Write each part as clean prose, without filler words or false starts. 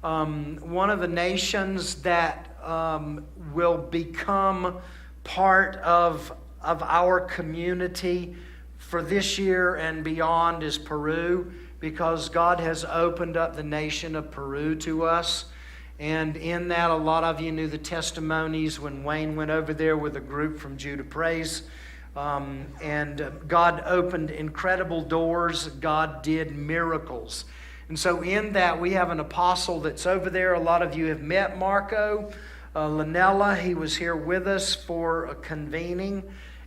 one of the nations that will become part of our community for this year and beyond is Peru, because God has opened up the nation of Peru to us. And in that, a lot of you knew the testimonies when Wayne went over there with a group from Judah Praise. And God opened incredible doors. God did miracles. And so in that, we have an apostle that's over there. A lot of you have met Marco Lanella. He was here with us for a convening.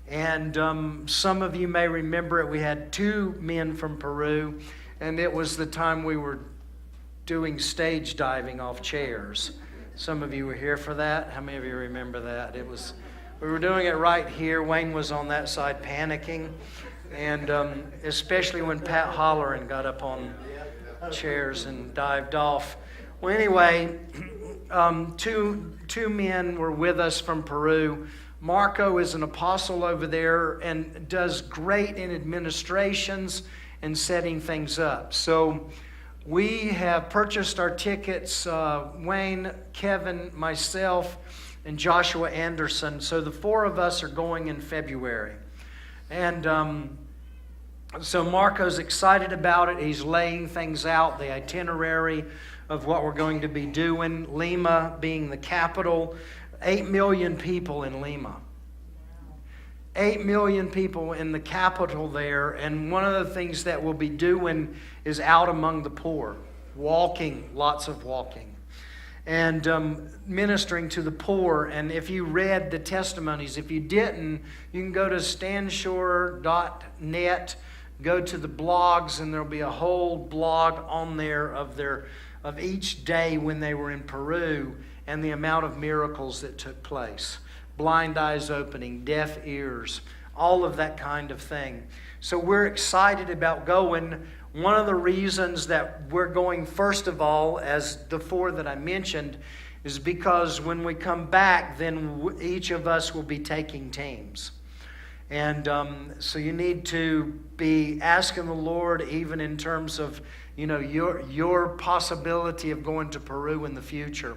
And some of you may remember it. We had 2 men from Peru. And it was the time we were doing stage diving off chairs. Some of you were here for that. How many of you remember that? We were doing it right here. Wayne was on that side panicking. And especially when Pat Holleran got up on chairs and dived off. Well, anyway, two men were with us from Peru. Marco is an apostle over there and does great in administrations and setting things up. So we have purchased our tickets, Wayne, Kevin, myself, and Joshua Anderson. So the 4 of us are going in February. And so Marco's excited about it. He's laying things out, the itinerary of what we're going to be doing. Lima being the capital. 8 million people in Lima. 8 million people in the capital there. And one of the things that we'll be doing is out among the poor. Walking, lots of walking. And ministering to the poor. And if you read the testimonies, if you didn't, you can go to stanshore.net, go to the blogs, and there'll be a whole blog on there of each day when they were in Peru and the amount of miracles that took place. Blind eyes opening, deaf ears, all of that kind of thing. So we're excited about going. One of the reasons that we're going, first of all, as the 4 that I mentioned, is because when we come back, then each of us will be taking teams. And so you need to be asking the Lord, even in terms of, your possibility of going to Peru in the future.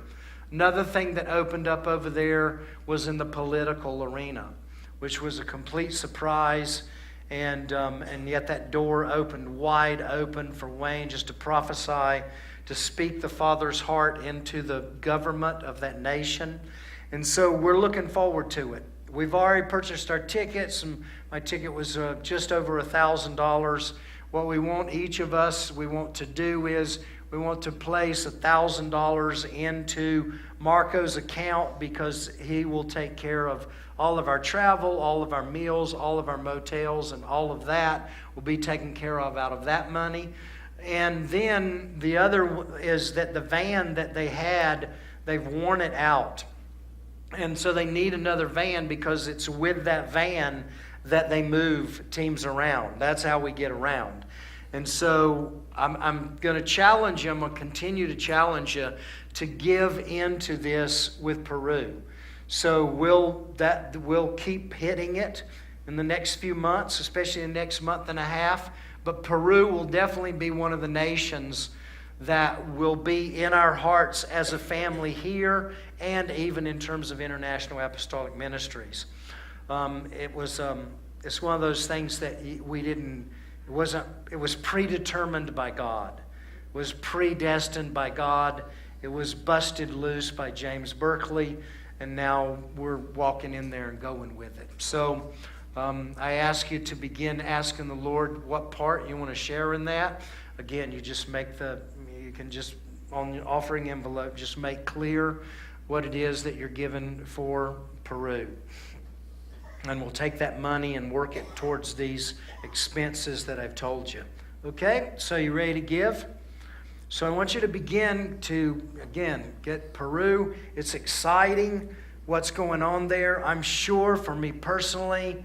Another thing that opened up over there was in the political arena, which was a complete surprise. And yet that door opened wide open for Wayne just to prophesy, to speak the Father's heart into the government of that nation. And so we're looking forward to it. We've already purchased our tickets, and my ticket was just over $1,000. What we want each of us, we want to do is we want to place $1,000 into Marco's account, because he will take care of all of our travel, all of our meals, all of our motels, and all of that will be taken care of out of that money. And then the other is that the van that they had, they've worn it out. And so they need another van, because it's with that van that they move teams around. That's how we get around. And so I'm going to challenge you, I'm going to continue to challenge you to give into this with Peru. So we'll keep hitting it in the next few months, especially the next month and a half. But Peru will definitely be one of the nations that will be in our hearts as a family here, and even in terms of International Apostolic Ministries. It's one of those things that it was predetermined by God. It was predestined by God. It was busted loose by James Berkeley, and now we're walking in there and going with it. So I ask you to begin asking the Lord what part you want to share in that. Again, you can just on the offering envelope, just make clear what it is that you're given for Peru. And we'll take that money and work it towards these expenses that I've told you. Okay, so you ready to give? So I want you to begin to, again, get Peru. It's exciting what's going on there. I'm sure for me personally,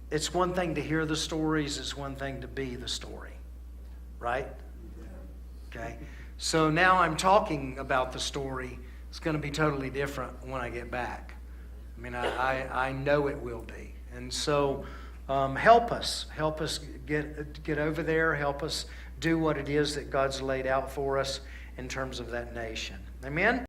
it's one thing to hear the stories, it's one thing to be the story. Right? Okay. So now I'm talking about the story. It's going to be totally different when I get back. I mean, I know it will be. And so help us get over there. Help us do what it is that God's laid out for us. in terms of that nation. Amen?